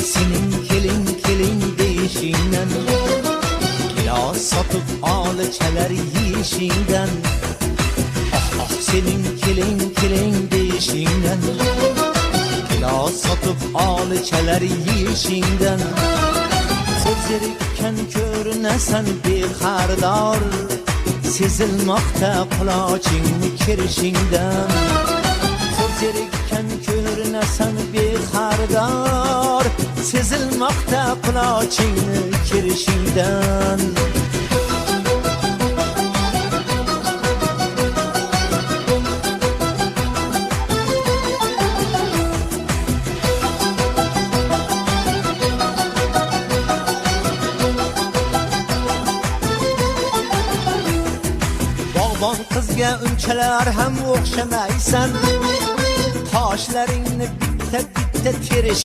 senin kelin deyişinden, gilas satıp alıçalar yiyişinden. Ah senin kelin deyişinden, gilas satıp alıçalar yiyişinden. Sözlerikken körünesen bir xardar, sezilmaqta qulochingni kirishingdan. Sözlerikken körünesen bir xardar, sezilmaqta qulochingni kirishingdan. Bog'bon qizga unchalar ham o'xshamaysan, toshlaringni bitta terish